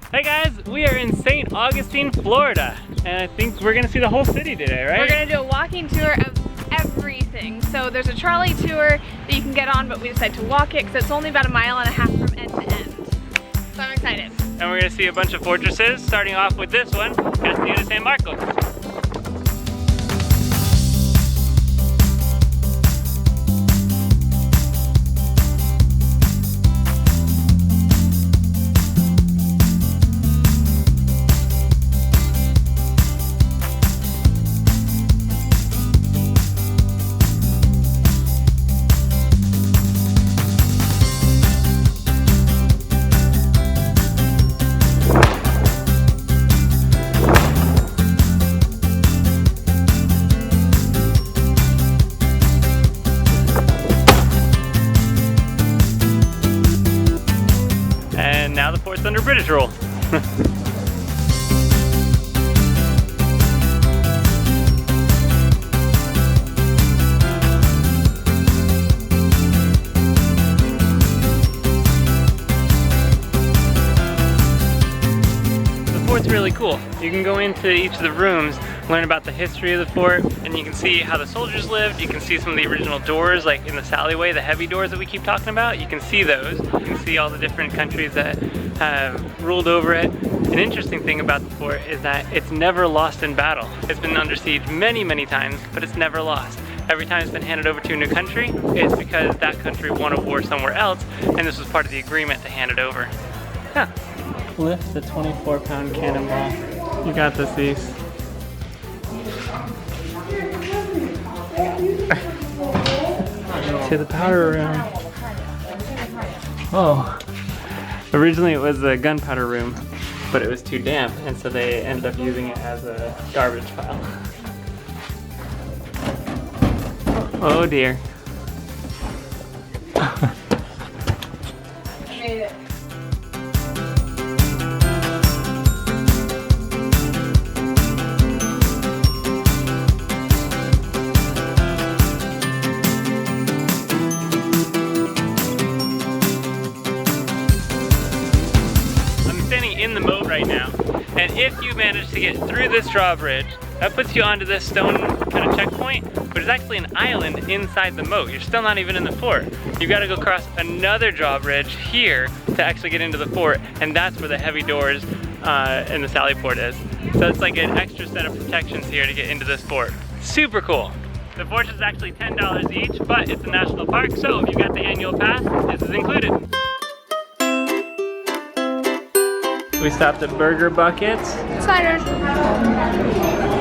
Hey guys, we are in St. Augustine, Florida, and I think we're gonna see the whole city today, right? We're gonna do a walking tour of everything. So there's a trolley tour that you can get on, but we decided to walk it because it's only about 1.5 miles from end to end. So I'm excited. And we're gonna see a bunch of fortresses, starting off with this one, Castillo de San Marcos. Now the fort's under British rule. The fort's really cool. You can go into each of the rooms, learn about the history of the fort, and you can see how the soldiers lived. You can see some of the original doors, like in this alleyway, the heavy doors that we keep talking about. You can see those. You can see all the different countries that have ruled over it. An interesting thing about the fort is that it's never lost in battle. It's been under siege many, many times, but it's never lost. Every time it's been handed over to a new country, it's because that country won a war somewhere else, and this was part of the agreement to hand it over. Huh. Lift the 24-pound cannonball. You got this, East. To the powder room. Oh. Originally it was a gunpowder room, but it was too damp, and so they ended up using it as a garbage pile. Oh dear. Made it. In the moat right now, and if you manage to get through this drawbridge, that puts you onto this stone kind of checkpoint, but it's actually an island inside the moat. You're still not even in the fort. You've got to go across another drawbridge here to actually get into the fort, and that's where the heavy doors and the sally port is. So it's like an extra set of protections here to get into this fort. Super cool. The fort is actually $10 each, but it's a national park, so if you've got the annual pass, this is included. We stopped at Burger Buckets. Cider.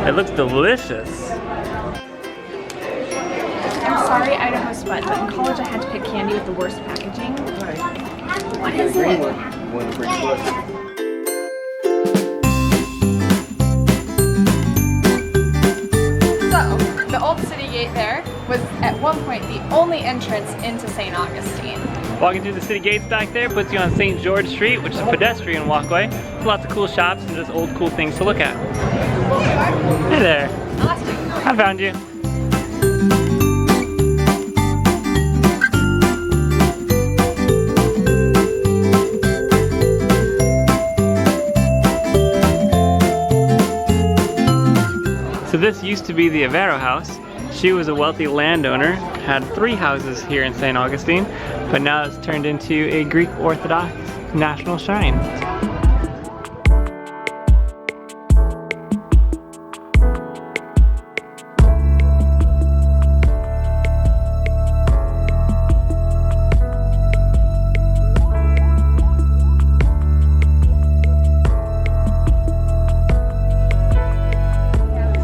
It looks delicious. I'm sorry, Idaho Spud, but in college I had to pick candy with the worst packaging. What is it? So, the old city gate there was at one point the only entrance into St. Augustine. Walking through the city gates back there puts you on St. George Street, which is a pedestrian walkway. Lots of cool shops and just old cool things to look at. Hey there. I found you. So this used to be the Avero house. She was a wealthy landowner, had 3 houses here in St. Augustine, but now it's turned into a Greek Orthodox national shrine.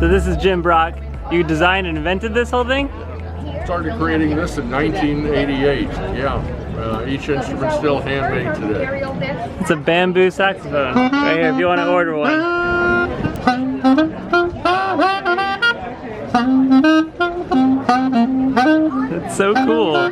So this is Jim Brock. You designed and invented this whole thing? Started creating this in 1988, yeah. Each instrument still handmade today. It's a bamboo saxophone, right here if you want to order one. It's so cool.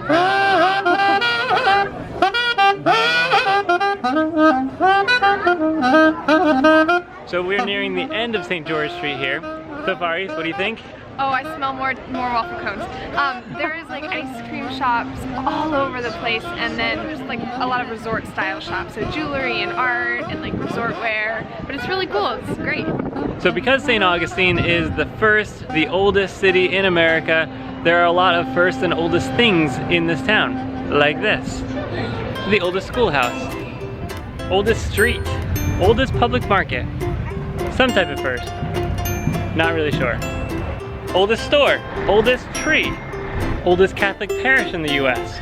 So we're nearing the end of St. George Street here. So far, East, what do you think? Oh, I smell more waffle cones. There is like ice cream shops all over the place, and then just like a lot of resort style shops. So jewelry and art and like resort wear. But it's really cool. It's great. So because St. Augustine is the oldest city in America, there are a lot of first and oldest things in this town. Like this. The oldest schoolhouse. Oldest street. Oldest public market. Some type of first. Not really sure. Oldest store, oldest tree, oldest Catholic parish in the US.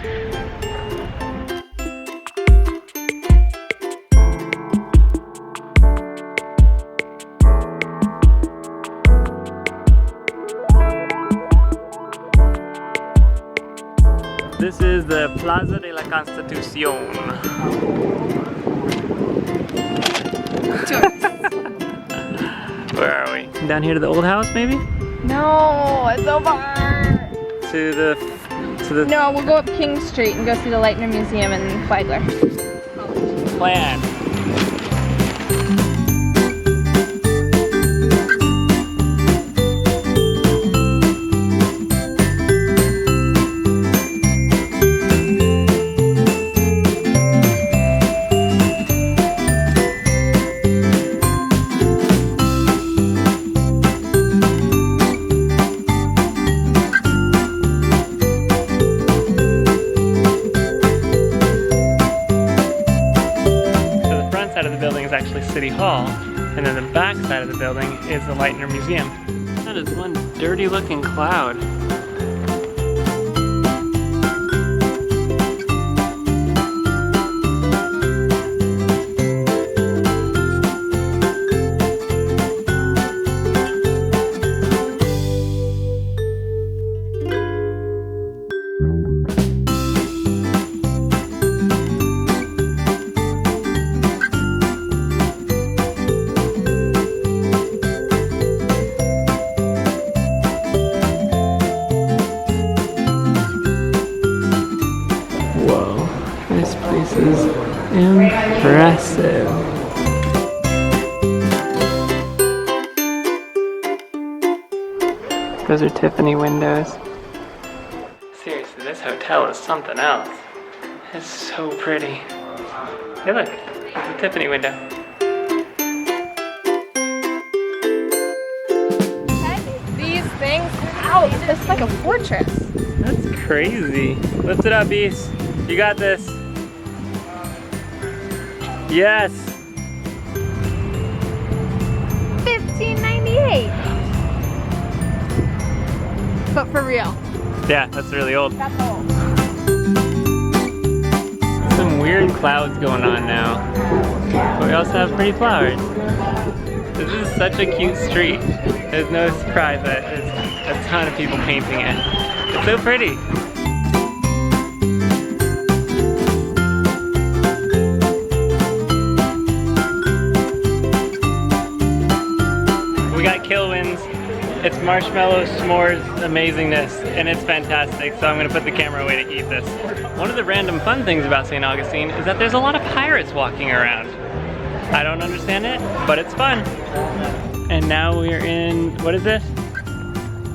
This is the Plaza de la Constitución. Where are we? Down here to the old house, maybe? No, it's so far. To the No, we'll go up King Street and go see the Lightner Museum in Flagler. plan. Actually City Hall, and then the back side of the building is the Lightner Museum. That is one dirty looking cloud. This place is impressive. Those are Tiffany windows. Seriously, this hotel is something else. It's so pretty. Hey look, it's a Tiffany window. These things, ouch, it's like a fortress. That's crazy. Lift it up, Beast. You got this. Yes. 1598. But for real. Yeah, that's really old. That's old. Some weird clouds going on now. But we also have pretty flowers. This is such a cute street. There's no surprise that there's a ton of people painting it. It's so pretty. We got Kilwins. It's marshmallow s'mores amazingness, and it's fantastic, so I'm gonna put the camera away to eat this. One of the random fun things about St. Augustine is that there's a lot of pirates walking around. I don't understand it, but it's fun. And now we're in, what is this?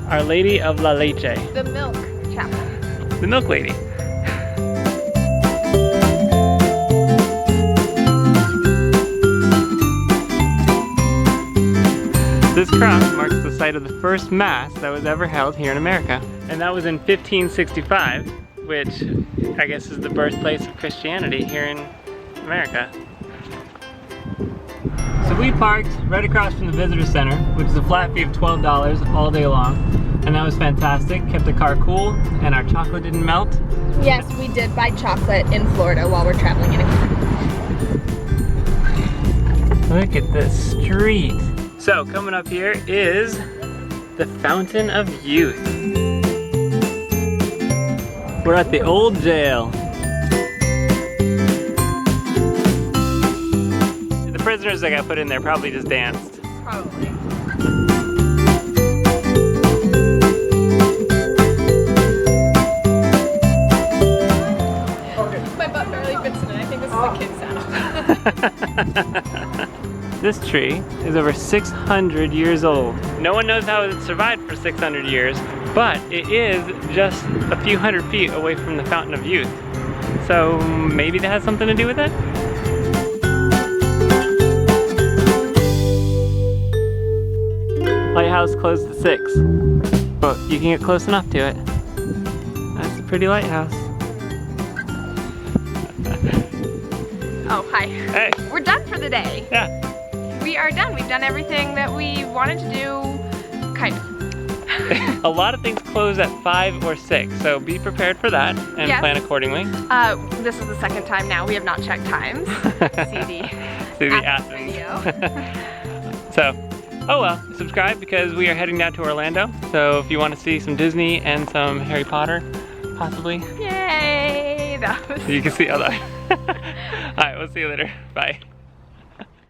Our Lady of La Leche. The milk chapel. The milk lady. This cross marks the site of the first mass that was ever held here in America. And that was in 1565, which I guess is the birthplace of Christianity here in America. So we parked right across from the visitor center, which is a flat fee of $12 all day long. And that was fantastic, kept the car cool, and our chocolate didn't melt. Yes, we did buy chocolate in Florida while we're traveling in a car. Look at this street. So coming up here is the Fountain of Youth. We're at the old jail. The prisoners that got put in there probably just danced. Probably. My butt barely fits in it. I think this is a kid's house. This tree is over 600 years old. No one knows how it survived for 600 years, but it is just a few hundred feet away from the Fountain of Youth. So maybe that has something to do with it? Lighthouse closed at 6, but you can get close enough to it. That's a pretty lighthouse. Oh, hi. Hey. We're done for the day. Yeah. We are done. We've done everything that we wanted to do, kind of. A lot of things close at 5 or 6, so be prepared for that and Yes. plan accordingly. This is the second time now. We have not checked times. See the Athens. video. So, oh well, subscribe because we are heading down to Orlando. So if you want to see some Disney and some Harry Potter, possibly, Yay! That was you can see all that. Alright, we'll see you later. Bye.